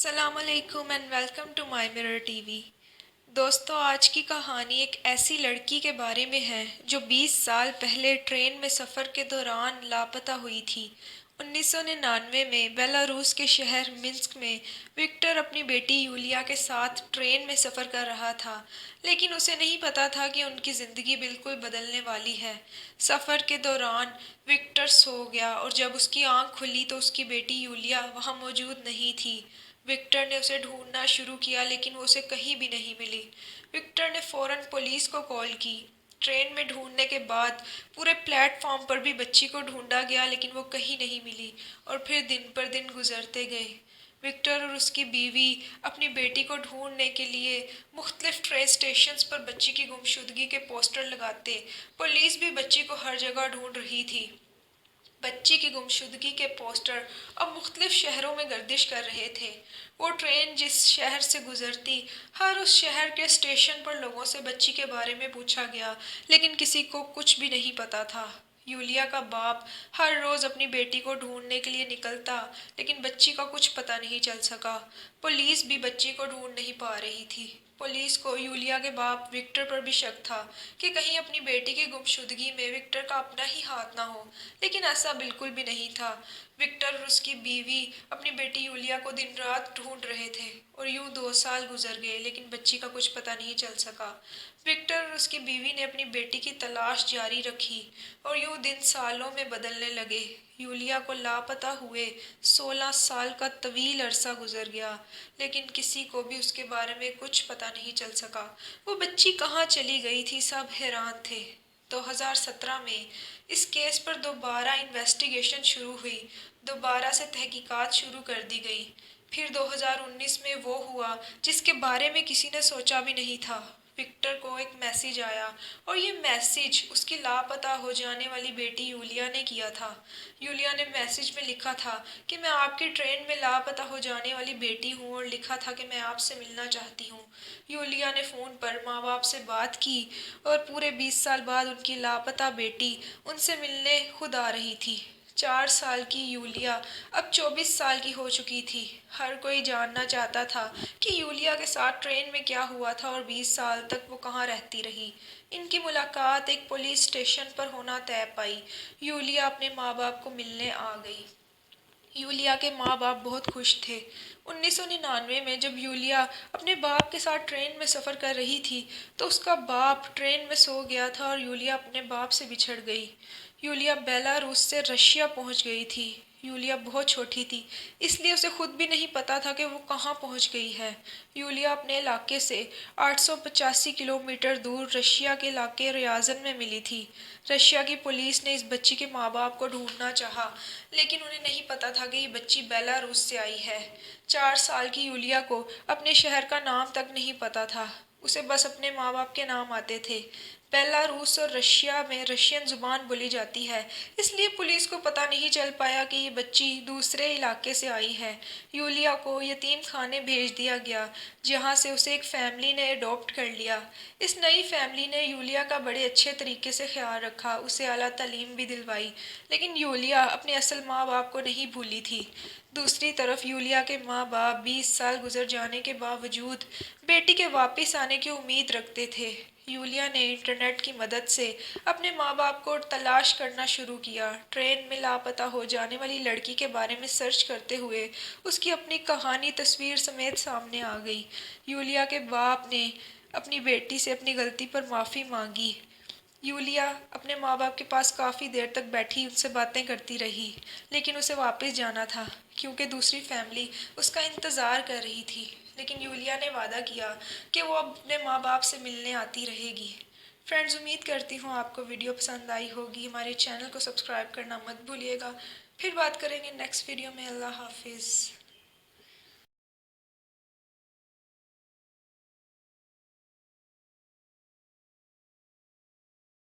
السلام علیکم and welcome to my mirror TV. دوستو، آج کی کہانی ایک ایسی لڑکی کے بارے میں ہے جو 20 سال پہلے ٹرین میں سفر کے دوران لاپتہ ہوئی تھی۔ 1999 میں بیلاروس کے شہر منسک میں وکٹر اپنی بیٹی یولیا کے ساتھ ٹرین میں سفر کر رہا تھا، لیکن اسے نہیں پتا تھا کہ ان کی زندگی بالکل بدلنے والی ہے۔ سفر کے دوران وکٹر سو گیا اور جب اس کی آنکھ کھلی تو اس کی بیٹی یولیا وہاں موجود نہیں تھی۔ وکٹر نے اسے ڈھونڈنا شروع کیا لیکن وہ اسے کہیں بھی نہیں ملی۔ وکٹر نے فوراً پولیس کو کال کی۔ ٹرین میں ڈھونڈنے کے بعد پورے پلیٹ فارم پر بھی بچی کو ڈھونڈا گیا لیکن وہ کہیں نہیں ملی اور پھر دن پر دن گزرتے گئے۔ وکٹر اور اس کی بیوی اپنی بیٹی کو ڈھونڈنے کے لیے مختلف ٹرین اسٹیشنز پر بچی کی گمشدگی کے پوسٹر لگاتے۔ پولیس بھی بچی کو ہر جگہ ڈھونڈ رہی تھی۔ بچی کی گمشدگی کے پوسٹر اب مختلف شہروں میں گردش کر رہے تھے۔ وہ ٹرین جس شہر سے گزرتی، ہر اس شہر کے اسٹیشن پر لوگوں سے بچی کے بارے میں پوچھا گیا، لیکن کسی کو کچھ بھی نہیں پتا تھا۔ یولیا کا باپ ہر روز اپنی بیٹی کو ڈھونڈنے کے لیے نکلتا، لیکن بچی کا کچھ پتہ نہیں چل سکا۔ پولیس بھی بچی کو ڈھونڈ نہیں پا رہی تھی۔ پولیس کو یولیا کے باپ وکٹر پر بھی شک تھا کہ کہیں اپنی بیٹی کی گمشدگی میں وکٹر کا اپنا ہی ہاتھ نہ ہو، لیکن ایسا بالکل بھی نہیں تھا۔ وکٹر اور اس کی بیوی اپنی بیٹی یولیا کو دن رات ڈھونڈ رہے تھے اور یوں 2 سال گزر گئے لیکن بچی کا کچھ پتہ نہیں چل سکا۔ وکٹر اور اس کی بیوی نے اپنی بیٹی کی تلاش جاری رکھی اور یوں دن سالوں میں بدلنے لگے۔ یولیا کو لاپتہ ہوئے 16 سال کا طویل عرصہ گزر گیا، لیکن کسی کو بھی اس کے بارے میں کچھ پتہ نہیں چل سکا۔ وہ بچی کہاں چلی گئی تھی، سب حیران تھے۔ 2017 میں اس کیس پر دوبارہ انویسٹیگیشن شروع ہوئی، دوبارہ سے تحقیقات شروع کر دی گئی۔ پھر 2019 میں وہ ہوا جس کے بارے میں کسی نے سوچا بھی نہیں تھا۔ وکٹر کو ایک میسیج آیا اور یہ میسیج اس کی لاپتہ ہو جانے والی بیٹی یولیا نے کیا تھا۔ یولیا نے میسیج میں لکھا تھا کہ میں آپ کی ٹرین میں لاپتہ ہو جانے والی بیٹی ہوں اور لکھا تھا کہ میں آپ سے ملنا چاہتی ہوں۔ یولیا نے فون پر ماں باپ سے بات کی اور پورے 20 سال بعد ان کی لاپتہ بیٹی ان سے ملنے خود آ رہی تھی۔ 4 سال کی یولیا اب 24 سال کی ہو چکی تھی۔ ہر کوئی جاننا چاہتا تھا کہ یولیا کے ساتھ ٹرین میں کیا ہوا تھا اور 20 سال تک وہ کہاں رہتی رہی۔ ان کی ملاقات ایک پولیس اسٹیشن پر ہونا طے پائی۔ یولیا اپنے ماں باپ کو ملنے آ گئی۔ یولیا کے ماں باپ بہت خوش تھے۔ 1999 میں جب یولیا اپنے باپ کے ساتھ ٹرین میں سفر کر رہی تھی تو اس کا باپ ٹرین میں سو گیا تھا اور یولیا اپنے باپ سے بچھڑ گئی۔ یولیا بیلاروس سے رشیا پہنچ گئی تھی۔ یولیا بہت چھوٹی تھی، اس لیے اسے خود بھی نہیں پتا تھا کہ وہ کہاں پہنچ گئی ہے۔ یولیا اپنے علاقے سے 885 کلومیٹر دور رشیا کے علاقے ریازن میں ملی تھی۔ رشیا کی پولیس نے اس بچی کے ماں باپ کو ڈھونڈنا چاہا، لیکن انہیں نہیں پتا تھا کہ یہ بچی بیلاروس سے آئی ہے۔ 4 سال کی یولیا کو اپنے شہر کا نام تک نہیں پتا تھا، اسے بس اپنے ماں باپ کے نام آتے تھے۔ بیلاروس اور رشیا میں رشین زبان بولی جاتی ہے، اس لیے پولیس کو پتہ نہیں چل پایا کہ یہ بچی دوسرے علاقے سے آئی ہے۔ یولیا کو یتیم خانے بھیج دیا گیا، جہاں سے اسے ایک فیملی نے اڈاپٹ کر لیا۔ اس نئی فیملی نے یولیا کا بڑے اچھے طریقے سے خیال رکھا، اسے اعلیٰ تعلیم بھی دلوائی، لیکن یولیا اپنے اصل ماں باپ کو نہیں بھولی تھی۔ دوسری طرف یولیا کے ماں باپ 20 سال گزر جانے کے باوجود بیٹی کے واپس آنے کی امید رکھتے تھے۔ یولیا نے انٹرنیٹ کی مدد سے اپنے ماں باپ کو تلاش کرنا شروع کیا۔ ٹرین میں لاپتہ ہو جانے والی لڑکی کے بارے میں سرچ کرتے ہوئے اس کی اپنی کہانی تصویر سمیت سامنے آ گئی۔ یولیا کے باپ نے اپنی بیٹی سے اپنی غلطی پر معافی مانگی۔ یولیا اپنے ماں باپ کے پاس کافی دیر تک بیٹھی ان سے باتیں کرتی رہی، لیکن اسے واپس جانا تھا کیونکہ دوسری فیملی اس کا انتظار کر رہی تھی۔ لیکن یولیا نے وعدہ کیا کہ وہ اب اپنے ماں باپ سے ملنے آتی رہے گی۔ فرینڈز، امید کرتی ہوں آپ کو ویڈیو پسند آئی ہوگی۔ ہمارے چینل کو سبسکرائب کرنا مت بھولیے گا۔ پھر بات کریں گے نیکسٹ ویڈیو میں۔ اللہ حافظ۔